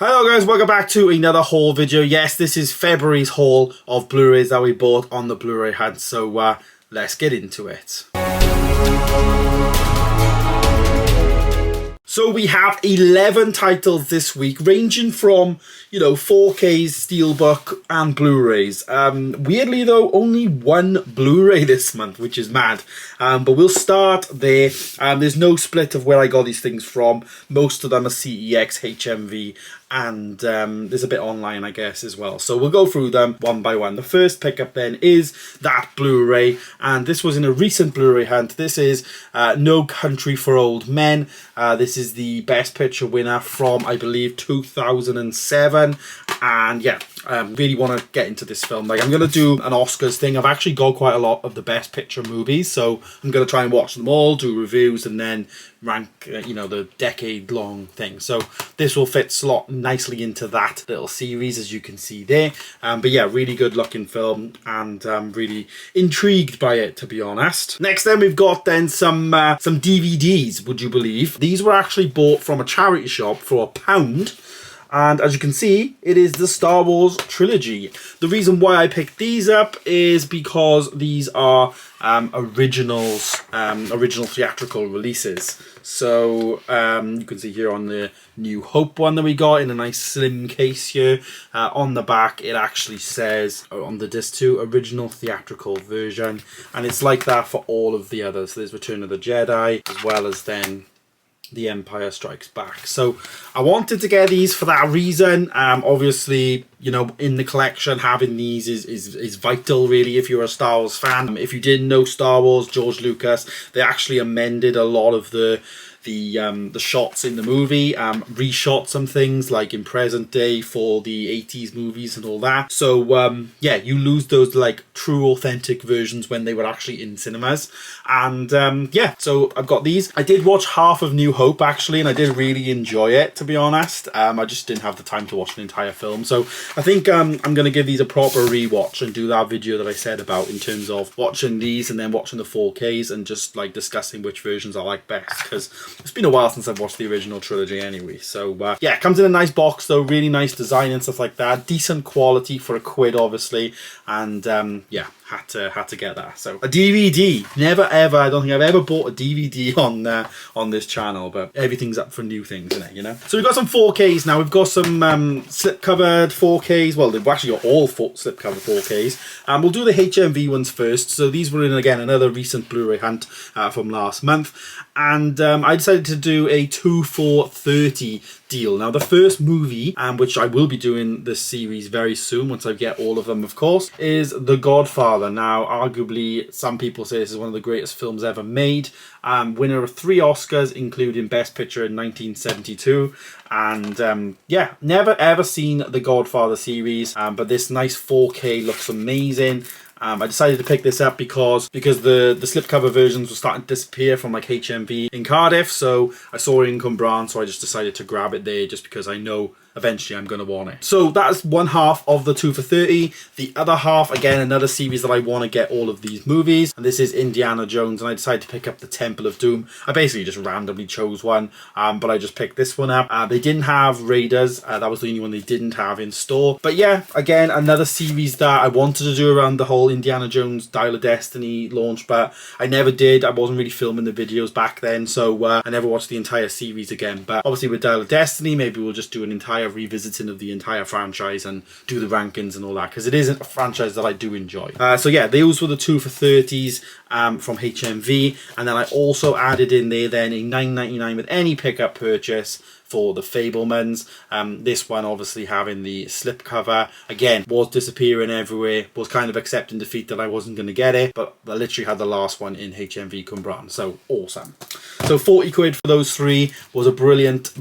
Hello guys, welcome back to another haul video. Yes, this is February's haul of Blu-rays that we bought on the Blu-ray hunt, so let's get into it. So we have 11 titles this week, ranging from, 4Ks, Steelbook and Blu-rays. Weirdly though, only one Blu-ray this month, which is mad. But we'll start there. There's no split of where I got these things from. Most of them are CEX, HMV, and there's a bit online, I guess, as well. So we'll go through them one by one. The first pickup then is that Blu-ray, and this was in a recent Blu-ray hunt. This is No Country for Old Men. This is the Best Picture winner from, I believe, 2007. And yeah, really want to get into this film. Like, I'm going to do an Oscars thing. I've actually got quite a lot of the Best Picture movies, so I'm going to try and watch them all, do reviews, and then rank, the decade-long thing. So this will slot nicely into that little series, as you can see there. But yeah, really good-looking film, and I'm really intrigued by it, to be honest. Next, then we've got some DVDs. Would you believe? These were actually bought from a charity shop for £1. And as you can see, it is the Star Wars Trilogy. The reason why I picked these up is because these are original theatrical releases. So you can see here on the New Hope one that we got in a nice slim case here. On the back, it actually says on the disc 2, original theatrical version. And it's like that for all of the others. So there's Return of the Jedi, as well as then The Empire Strikes Back. So I wanted to get these for that reason. Obviously, in the collection, having these is vital, really, if you're a Star Wars fan. If you didn't know Star Wars, George Lucas, they actually amended a lot of the shots in the movie, reshot some things like in present day for the 80s movies and all that. So yeah, you lose those like true authentic versions when they were actually in cinemas. And yeah, so I've got these. I did watch half of New Hope actually, and I did really enjoy it, to be honest. I just didn't have the time to watch the entire film, so I think I'm gonna give these a proper rewatch and do that video that I said about, in terms of watching these and then watching the 4Ks and just like discussing which versions I like best, because it's been a while since I've watched the original trilogy anyway. So yeah, it comes in a nice box though, really nice design and stuff like that. Decent quality for £1, obviously. And yeah, had to get that. So a DVD, never ever, I don't think I've ever bought a DVD on this channel, but everything's up for new things, isn't it, So we've got some 4Ks now. We've got some slip-covered 4Ks. Well, they've actually got all slip-covered 4Ks. We'll do the HMV ones first. So these were in, again, another recent Blu-ray hunt from last month. And I decided to do a 2 for 30 deal. Now, the first movie, which I will be doing this series very soon, once I get all of them, of course, is The Godfather. Now, arguably, some people say this is one of the greatest films ever made. Winner of 3 Oscars, including Best Picture in 1972. And yeah, never ever seen The Godfather series, but this nice 4K looks amazing. I decided to pick this up because the slipcover versions were starting to disappear from like HMV in Cardiff, so I saw it in Cwmbran, so I just decided to grab it there just because I know eventually I'm going to want it. So that's one half of the 2 for 30. The other half, again, another series that I want to get all of these movies, and this is Indiana Jones, and I decided to pick up the Temple of Doom. I basically just randomly chose one, but I just picked this one up. They didn't have Raiders. That was the only one they didn't have in store. But yeah, again, another series that I wanted to do around the whole Indiana Jones Dial of Destiny launch, but I never did. I wasn't really filming the videos back then, so I never watched the entire series again. But obviously with Dial of Destiny, maybe we'll just do an entire revisiting of the entire franchise and do the rankings and all that, because it is a franchise that I do enjoy. So yeah, those were the 2 for 30s from HMV, and then I also added in there then a $9.99 with any pickup purchase for the Fablemans. This one obviously having the slipcover. Again, was disappearing everywhere, was kind of accepting defeat that I wasn't going to get it, but I literally had the last one in HMV Cwmbran, so awesome. So 40 quid for those 3 was a brilliant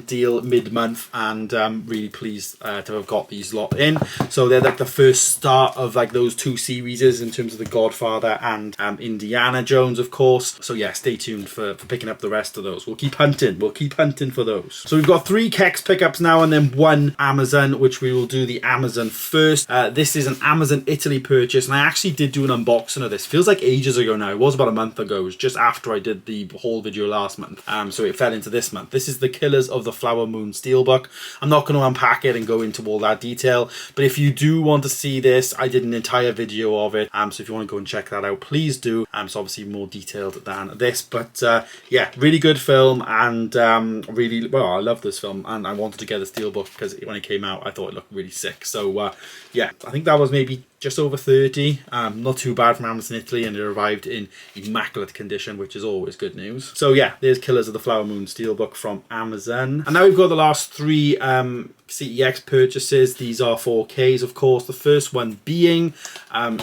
deal mid-month, and really pleased to have got these lot in. So they're like the first start of like those 2 series in terms of The Godfather and Indiana Jones, of course. So yeah, stay tuned for picking up the rest of those. We'll keep hunting for those. So we've got 3 Kex pickups now and then 1 Amazon, which we will do the Amazon first. This is an Amazon Italy purchase, and I actually did do an unboxing of this. Feels like ages ago now. It was about a month ago. It was just after I did the haul video last month. So it fell into this month. This is the Killers of the Flower Moon Steelbook. I'm not going to unpack it and go into all that detail, but if you do want to see this, I did an entire video of it. So if you want to go and check that out, please do. It's obviously more detailed than this, but yeah, really good film, and really, well, I love this film, and I wanted to get a steelbook because when it came out I thought it looked really sick. So yeah, I think that was maybe just over 30, not too bad from Amazon Italy, and it arrived in immaculate condition, which is always good news. So yeah, there's Killers of the Flower Moon Steelbook from Amazon. And now we've got the last 3 CEX purchases. These are 4Ks, of course. The first one being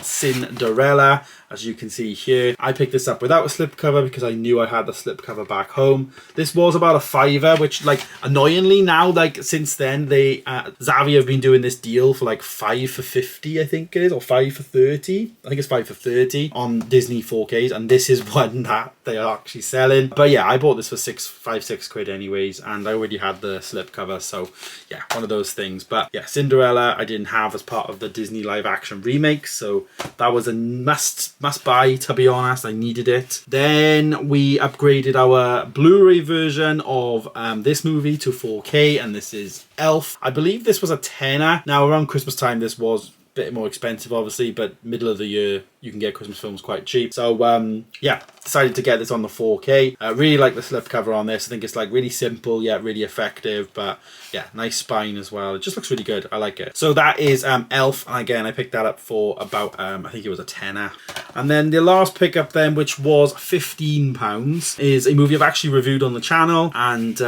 Cinderella. As you can see here, I picked this up without a slipcover because I knew I had the slipcover back home. This was about a £5, which, like, annoyingly now, like, since then, they Xavier have been doing this deal for like 5 for 50, I think it is, or 5 for 30. I think it's 5 for 30 on Disney 4Ks, and this is one that they are actually selling. But yeah, I bought this for 6 quid anyways, and I already had the slipcover, so yeah, one of those things. But yeah, Cinderella I didn't have as part of the Disney live action remake, so that was a must buy, to be honest. I needed it. Then we upgraded our Blu-ray version of this movie to 4K, and this is Elf. I believe this was a tenner. Now around Christmas time this was a bit more expensive obviously, but middle of the year you can get Christmas films quite cheap. So yeah, decided to get this on the 4K. Really like the slipcover on this. I think it's like really simple yet really effective, but yeah, nice spine as well. It just looks really good. I like it. So that is Elf, and again I picked that up for about I think it was a tenner. And then the last pickup then, which was £15, is a movie I've actually reviewed on the channel, and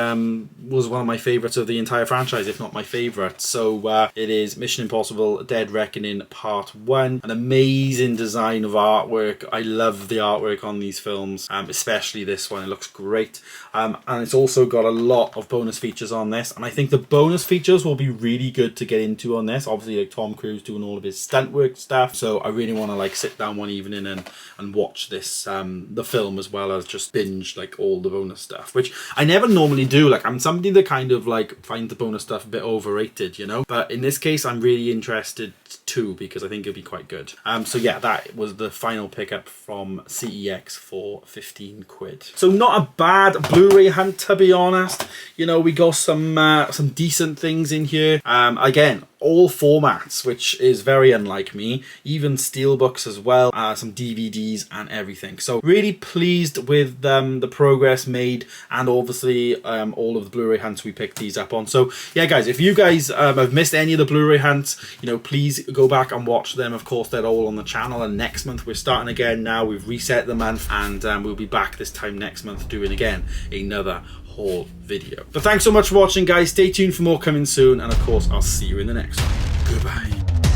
was one of my favourites of the entire franchise, if not my favourite. So it is Mission Impossible Dead Reckoning Part 1. An amazing design of artwork. I love the artwork on these films, especially this one. It looks great, and it's also got a lot of bonus features on this, and I think the bonus features will be really good to get into on this. Obviously, like Tom Cruise doing all of his stunt work stuff, so I really want to like sit down one evening and watch this the film, as well as just binge like all the bonus stuff, which I never normally do. Like, I'm somebody that kind of like finds the bonus stuff a bit overrated, you know, but in this case I'm really interested too, because I think it'll be quite good. So yeah, that was the final pickup from CEX for 15 quid. So not a bad Blu-ray hunt, to be honest. You know, we got some decent things in here. Again, all formats, which is very unlike me, even steelbooks as well, some DVDs and everything. So really pleased with the progress made, and obviously all of the Blu-ray hunts we picked these up on. So yeah guys, if you guys have missed any of the Blu-ray hunts, you know, please go back and watch them. Of course, they're all on the channel, and next month we're starting again. Now we've reset the month, and we'll be back this time next month doing again another haul video. But thanks so much for watching guys. Stay tuned for more coming soon, and of course I'll see you in the next one. Goodbye.